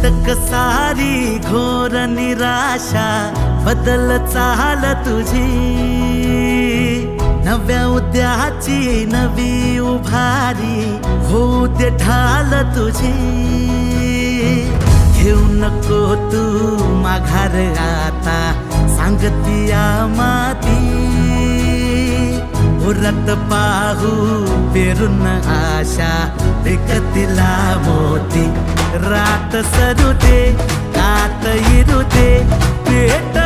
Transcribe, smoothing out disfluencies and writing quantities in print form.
अटक सारी घोर निराशा बदल चाल तुझी, नव्या उद्याची नवी उभारी होऊ दे ढाल तुझी। घेऊ नको तू माघार आता सांगतिया माती, उरत पाहू पेरून आशा विकतिला मोती। रात सरू दे, रात इरू दे, पेट